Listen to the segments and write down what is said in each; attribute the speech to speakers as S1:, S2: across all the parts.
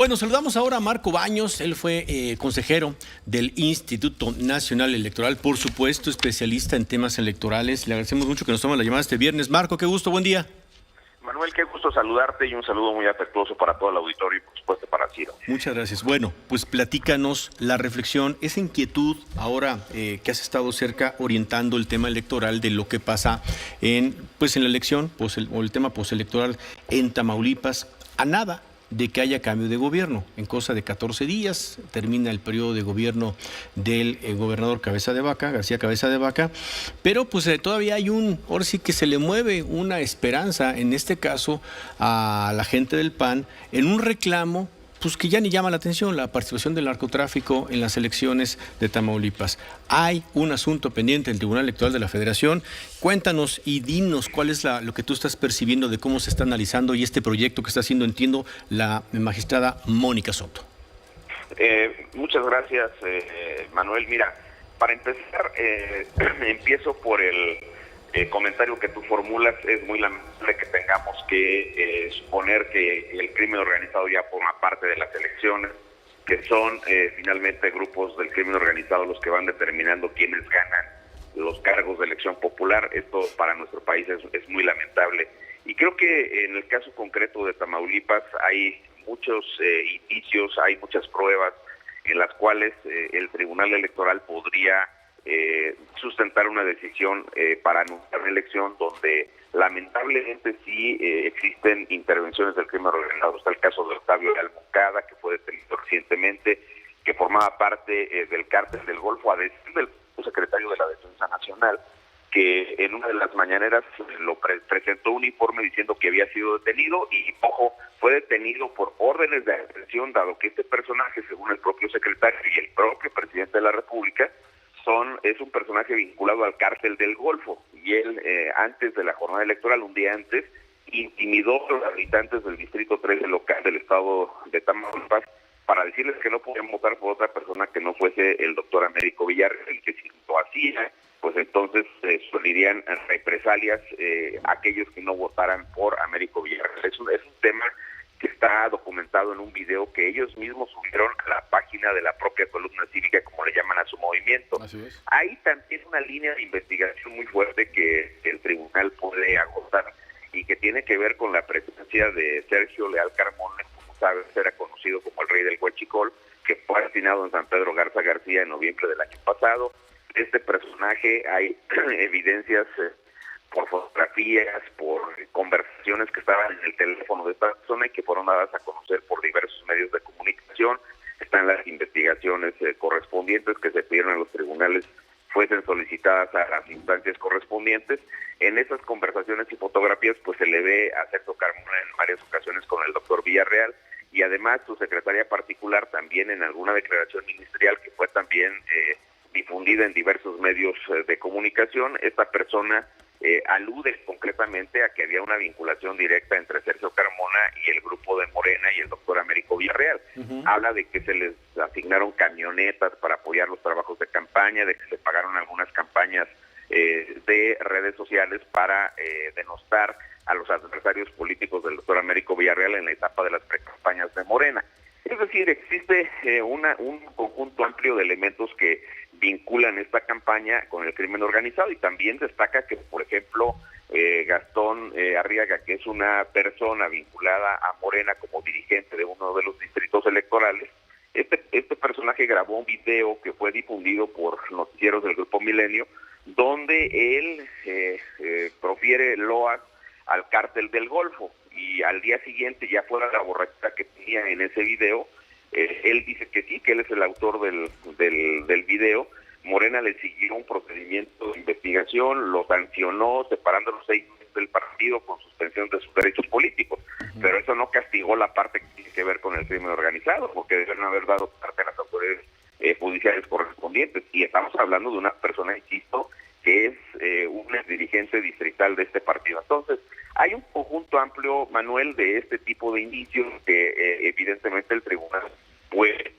S1: Bueno, saludamos ahora a Marco Baños. Él fue consejero del Instituto Nacional Electoral, por supuesto, especialista en temas electorales. Le agradecemos mucho que nos tome la llamada este viernes. Marco, qué gusto, buen día.
S2: Manuel, qué gusto saludarte y un saludo muy afectuoso para todo el auditorio y por supuesto para Ciro.
S1: Muchas gracias. Bueno, pues platícanos la reflexión, esa inquietud ahora que has estado cerca orientando el tema electoral de lo que pasa en la elección o el tema postelectoral en Tamaulipas, a nada de que haya cambio de gobierno. En cosa de 14 días termina el periodo de gobierno del gobernador García Cabeza de Vaca, pero pues todavía hay ahora sí que se le mueve una esperanza, en este caso a la gente del PAN, en un reclamo pues que ya ni llama la atención, la participación del narcotráfico en las elecciones de Tamaulipas. Hay un asunto pendiente en el Tribunal Electoral de la Federación. Cuéntanos y dinos cuál es lo que tú estás percibiendo de cómo se está analizando y este proyecto que está haciendo, entiendo, la magistrada Mónica Soto.
S2: Muchas gracias, Manuel. Mira, para empezar, empiezo por el comentario que tú formulas. Es muy lamentable que tengamos que suponer que el crimen organizado ya forma parte de las elecciones, que son finalmente grupos del crimen organizado los que van determinando quiénes ganan los cargos de elección popular. Esto para nuestro país es muy lamentable. Y creo que en el caso concreto de Tamaulipas hay muchos indicios, hay muchas pruebas en las cuales el Tribunal Electoral podría sustentar una decisión para anunciar una elección donde lamentablemente sí existen intervenciones del crimen organizado. Está el caso de Octavio Leal Moncada, que fue detenido recientemente, que formaba parte del cártel del Golfo, a decir del secretario de la Defensa Nacional, que en una de las mañaneras presentó un informe diciendo que había sido detenido y, ojo, fue detenido por órdenes de aprehensión, dado que este personaje, según el propio secretario y el propio presidente de la República, es un personaje vinculado al cártel del Golfo, y él antes de la jornada electoral, un día antes, intimidó a los habitantes del distrito 13 local del estado de Tamaulipas para decirles que no podían votar por otra persona que no fuese el doctor Américo Villarreal, y que si lo hacía, pues entonces sufrirían represalias aquellos que no votaran por Américo Villarreal. Es un tema que está documentado en un video que ellos mismos subieron a la página de la propia columna cívica, como le llaman a su movimiento.
S1: Así es.
S2: Hay también una línea de investigación muy fuerte que el tribunal puede agotar y que tiene que ver con la presencia de Sergio Leal Carmona, como sabes, era conocido como el rey del huachicol, que fue asesinado en San Pedro Garza García en noviembre del año pasado. Este personaje hay evidencias por fotografías, por conversaciones que estaban en el teléfono de esta persona y que fueron dadas a conocer por diversos medios de comunicación. Están las investigaciones correspondientes que se pidieron a los tribunales fuesen solicitadas a las instancias correspondientes. En esas conversaciones y fotografías pues se le ve a Sergio Carmona en varias ocasiones con el doctor Villarreal, y además su secretaria particular también en alguna declaración ministerial que fue también difundida en diversos medios de comunicación. Esta persona alude concretamente a que había una vinculación directa entre Sergio Carmona y el grupo de Morena y el doctor Américo Villarreal. Habla de que se les asignaron camionetas para apoyar los trabajos de campaña, de que se pagaron algunas campañas de redes sociales para denostar a los adversarios políticos del doctor Américo Villarreal en la etapa de las precampañas de Morena. Es decir, existe un conjunto amplio de elementos que vinculan esta campaña con el crimen organizado, y también destaca que, por ejemplo, Gastón Arriaga, que es una persona vinculada a Morena como dirigente de uno de los distritos electorales, este personaje grabó un video que fue difundido por noticieros del Grupo Milenio, donde él profiere loas al cártel del Golfo, y al día siguiente, ya fuera la borrachera que tenía en ese video, él dice que sí, que él es el autor del video. Morena le siguió un procedimiento de investigación, lo sancionó separándolos 6 meses del partido con suspensión de sus derechos políticos, pero eso no castigó la parte que tiene que ver con el crimen organizado, porque deben haber dado parte a las autoridades judiciales correspondientes, y estamos hablando de una persona, insisto, que es una dirigente distrital de este partido. Entonces, hay un conjunto amplio, Manuel, de este tipo de indicios que evidentemente el tribunal puede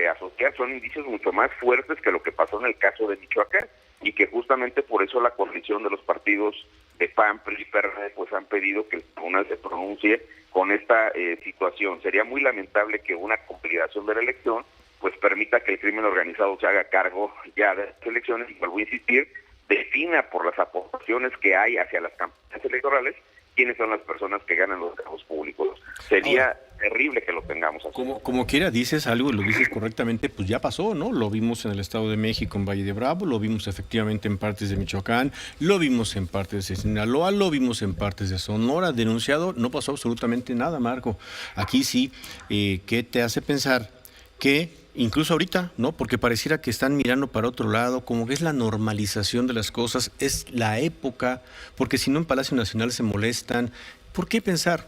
S2: asociar. Son indicios mucho más fuertes que lo que pasó en el caso de Michoacán, y que justamente por eso la coalición de los partidos de PAN, PRI y PRD pues han pedido que el tribunal se pronuncie con esta situación. Sería muy lamentable que una complicación de la elección pues permita que el crimen organizado se haga cargo ya de las elecciones y, vuelvo a insistir, defina por las aportaciones que hay hacia las campañas electorales quiénes son las personas que ganan los cargos públicos. Sería terrible que lo tengamos así.
S1: Como quiera dices algo y lo dices correctamente, pues ya pasó, ¿no? Lo vimos en el Estado de México, en Valle de Bravo, lo vimos efectivamente en partes de Michoacán, lo vimos en partes de Sinaloa, lo vimos en partes de Sonora, denunciado, no pasó absolutamente nada, Marco. Aquí sí, ¿qué te hace pensar que incluso ahorita, ¿no? Porque pareciera que están mirando para otro lado, como que es la normalización de las cosas, es la época, porque si no en Palacio Nacional se molestan, ¿por qué pensar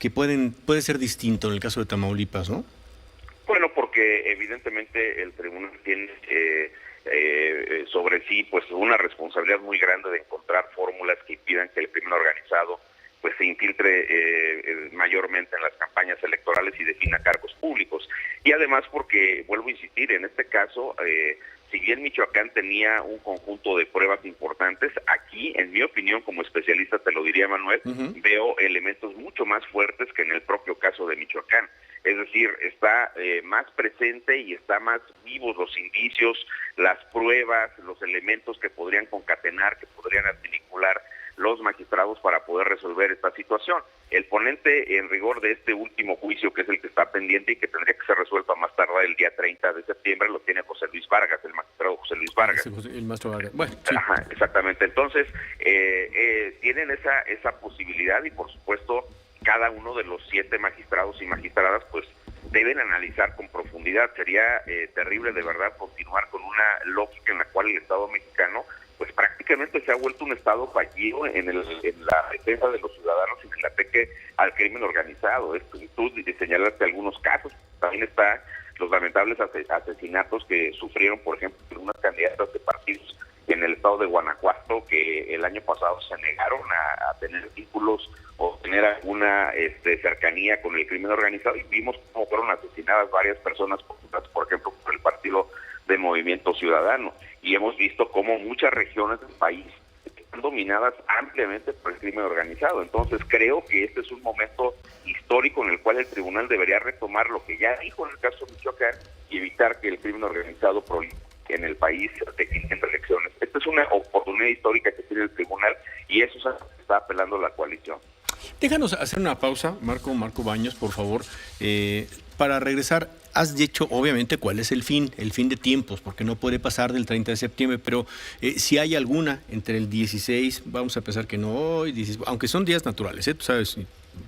S1: que puede ser distinto en el caso de Tamaulipas, no?
S2: Bueno, porque evidentemente el tribunal tiene sobre sí pues una responsabilidad muy grande de encontrar fórmulas que impidan que el crimen organizado pues se infiltre mayormente en las campañas electorales y defina cargos públicos. Y además porque, vuelvo a insistir, en este caso, si bien Michoacán tenía un conjunto de pruebas importantes, aquí, en mi opinión, como especialista, te lo diría Manuel, veo elementos mucho más fuertes que en el propio caso de Michoacán. Es decir, está más presente y está más vivos los indicios, las pruebas, los elementos que podrían concatenar, que podrían articular los magistrados para poder resolver esta situación. El ponente en rigor de este último juicio, que es el que está pendiente y que tendría que ser resuelto a más tardar el día 30 de septiembre, lo tiene José Luis Vargas, el magistrado José Luis Vargas.
S1: El maestro Vargas. Bueno, sí.
S2: Ajá, exactamente. Entonces, tienen esa posibilidad y, por supuesto, cada uno de los 7 magistrados y magistradas, pues, deben analizar con profundidad. Sería terrible, de verdad, continuar con una lógica en la cual el Estado mexicano pues prácticamente se ha vuelto un Estado fallido en la defensa de los ciudadanos y en el ataque al crimen organizado. Tú señalaste algunos casos, también está los lamentables asesinatos que sufrieron, por ejemplo, algunas candidatas de partidos en el estado de Guanajuato, que el año pasado se negaron a tener vínculos o tener alguna cercanía con el crimen organizado, y vimos cómo fueron asesinadas varias personas, por ejemplo, por el partido de Movimiento Ciudadano, y hemos visto cómo muchas regiones del país están dominadas ampliamente por el crimen organizado. Entonces creo que este es un momento histórico en el cual el tribunal debería retomar lo que ya dijo en el caso de Michoacán y evitar que el crimen organizado prolifere en el país definiendo elecciones. Esta es una oportunidad histórica que tiene el tribunal y eso es a lo que está apelando la coalición.
S1: Déjanos hacer una pausa, Marco Baños, por favor, para regresar. Has dicho, obviamente, cuál es el fin de tiempos, porque no puede pasar del 30 de septiembre, pero si hay alguna entre el 16, vamos a pensar que no hoy, 16, aunque son días naturales, tú sabes,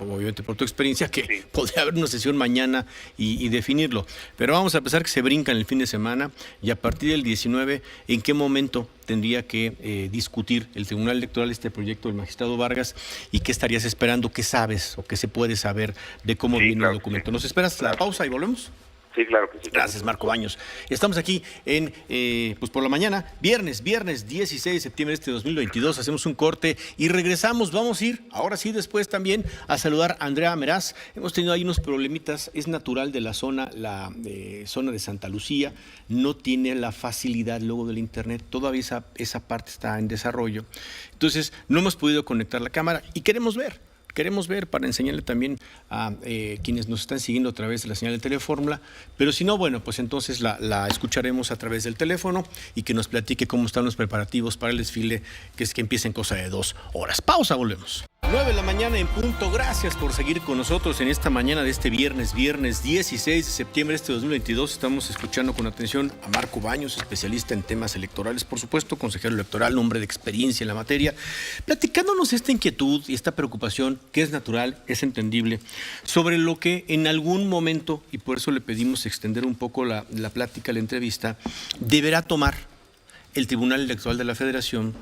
S1: obviamente por tu experiencia, que sí, podría haber una sesión mañana y definirlo, pero vamos a pensar que se brinca en el fin de semana y a partir del 19, ¿en qué momento tendría que discutir el Tribunal Electoral este proyecto del magistrado Vargas y qué estarías esperando, qué sabes o qué se puede saber de cómo viene el documento? ¿Nos esperas la pausa y volvemos?
S2: Sí, claro que sí.
S1: Gracias, Marco Baños. Estamos aquí en, pues por la mañana, viernes 16 de septiembre de 2022, hacemos un corte y regresamos. Vamos a ir, ahora sí, después también, a saludar a Andrea Meraz. Hemos tenido ahí unos problemitas, es natural de la zona, zona de Santa Lucía, no tiene la facilidad luego del internet, todavía esa parte está en desarrollo. Entonces, no hemos podido conectar la cámara y queremos ver para enseñarle también a quienes nos están siguiendo a través de la señal de Telefórmula, pero si no, bueno, pues entonces la escucharemos a través del teléfono y que nos platique cómo están los preparativos para el desfile, que empieza en cosa de 2 horas. Pausa, volvemos. 9 de la mañana en punto. Gracias por seguir con nosotros en esta mañana de este viernes 16 de septiembre de 2022. Estamos escuchando con atención a Marco Baños, especialista en temas electorales, por supuesto, consejero electoral, hombre de experiencia en la materia, platicándonos esta inquietud y esta preocupación, que es natural, es entendible, sobre lo que en algún momento, y por eso le pedimos extender un poco la plática, la entrevista, deberá tomar el Tribunal Electoral de la Federación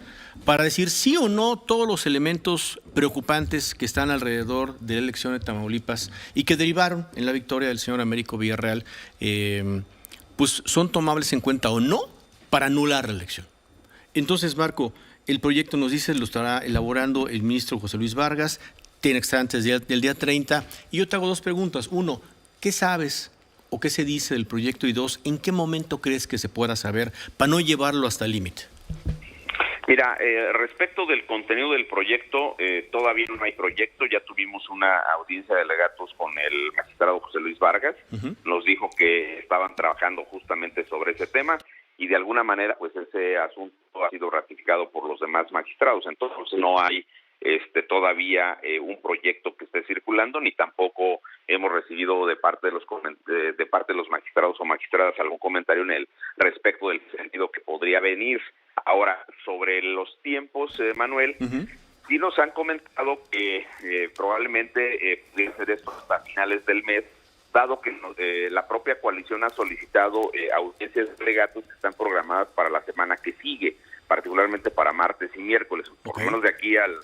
S1: para decir sí o no todos los elementos preocupantes que están alrededor de la elección de Tamaulipas y que derivaron en la victoria del señor Américo Villarreal, pues son tomables en cuenta o no para anular la elección. Entonces, Marco, el proyecto nos dice, lo estará elaborando el ministro José Luis Vargas, tiene que estar antes del día 30, y yo te hago 2 preguntas. 1, ¿qué sabes o qué se dice del proyecto? Y 2, ¿en qué momento crees que se pueda saber para no llevarlo hasta el límite?
S2: Mira, respecto del contenido del proyecto, todavía no hay proyecto. Ya tuvimos una audiencia de alegatos con el magistrado José Luis Vargas. Nos dijo que estaban trabajando justamente sobre ese tema y de alguna manera pues ese asunto ha sido ratificado por los demás magistrados. Entonces no hay todavía un proyecto que esté circulando, ni tampoco hemos recibido de parte de los magistrados o magistradas algún comentario en el respecto del sentido que podría venir. Ahora, sobre los tiempos, Manuel, sí nos han comentado que probablemente pudiera ser esto hasta finales del mes, dado que la propia coalición ha solicitado audiencias de alegatos que están programadas para la semana que sigue, particularmente para martes y miércoles, por lo menos de aquí al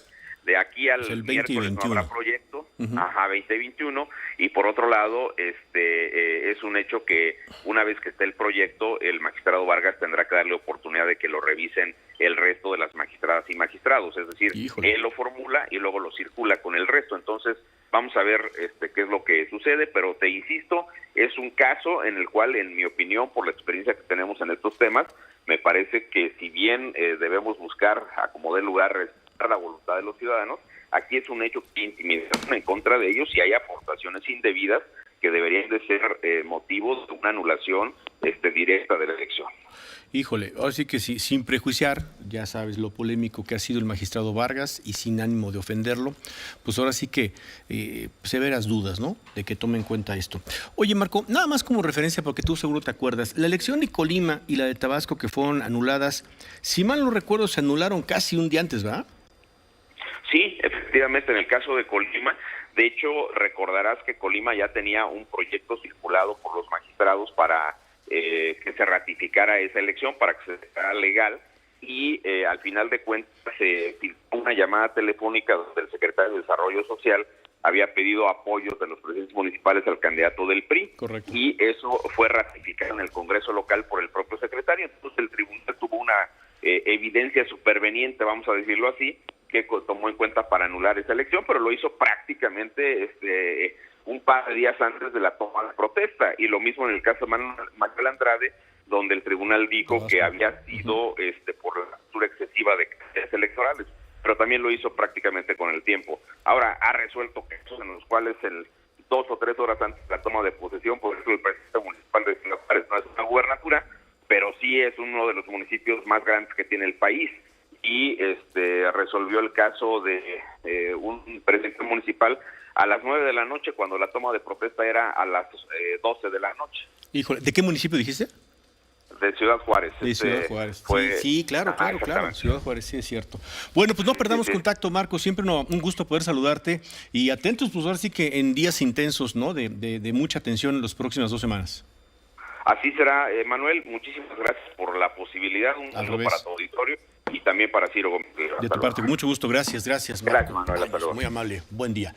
S1: el 20
S2: miércoles no habrá proyecto, 20 y 21, y por otro lado, es un hecho que una vez que esté el proyecto, el magistrado Vargas tendrá que darle oportunidad de que lo revisen el resto de las magistradas y magistrados, es decir, él lo formula y luego lo circula con el resto. Entonces, vamos a ver qué es lo que sucede, pero te insisto, es un caso en el cual, en mi opinión, por la experiencia que tenemos en estos temas, me parece que si bien debemos buscar a como dé lugar la voluntad de los ciudadanos, aquí es un hecho de intimidación en contra de ellos y hay aportaciones indebidas que deberían de ser motivos de una anulación directa de la elección.
S1: Híjole, ahora sí que sí, sin prejuiciar, ya sabes lo polémico que ha sido el magistrado Vargas y sin ánimo de ofenderlo, pues ahora sí que severas dudas, ¿no?, de que tome en cuenta esto. Oye, Marco, nada más como referencia, porque tú seguro te acuerdas, la elección de Colima y la de Tabasco que fueron anuladas, si mal no recuerdo, se anularon casi un día antes, ¿verdad?
S2: Sí, efectivamente, en el caso de Colima, de hecho, recordarás que Colima ya tenía un proyecto circulado por los magistrados para que se ratificara esa elección, para que se declarara legal, y al final de cuentas se filtró una llamada telefónica donde el secretario de Desarrollo Social había pedido apoyos de los presidentes municipales al candidato del PRI.
S1: Correcto.
S2: Y eso fue ratificado en el Congreso local por el propio secretario. Entonces el tribunal tuvo una evidencia superveniente, vamos a decirlo así, que tomó en cuenta para anular esa elección, pero lo hizo prácticamente un par de días antes de la toma de protesta, y lo mismo en el caso de Manuel Andrade, donde el tribunal dijo que había sido por la factura excesiva de casillas electorales, pero también lo hizo prácticamente con el tiempo. Ahora, ha resuelto casos en los cuales 2 o 3 horas antes de la toma de posesión, por ejemplo, el presidente municipal de Ciudad Juárez no es una gubernatura, pero sí es uno de los municipios más grandes que tiene el país, y resolvió el caso de un presidente municipal a las 9 de la noche, cuando la toma de protesta era a las 12 de la noche.
S1: Híjole, ¿de qué municipio dijiste?
S2: De Ciudad Juárez.
S1: De Ciudad Juárez. Sí, claro. Ciudad Juárez, sí es cierto. Bueno, pues no perdamos contacto, Marco. Siempre un gusto poder saludarte. Y atentos, pues ahora sí que en días intensos, ¿no? De mucha atención en las próximas 2 semanas.
S2: Así será, Manuel. Muchísimas gracias por la posibilidad. Un saludo para tu auditorio y también para Ciro Gómez.
S1: De tu parte, con mucho gusto. Gracias, Marco.
S2: Gracias, Manuel. Hasta luego.
S1: Muy amable. Buen día.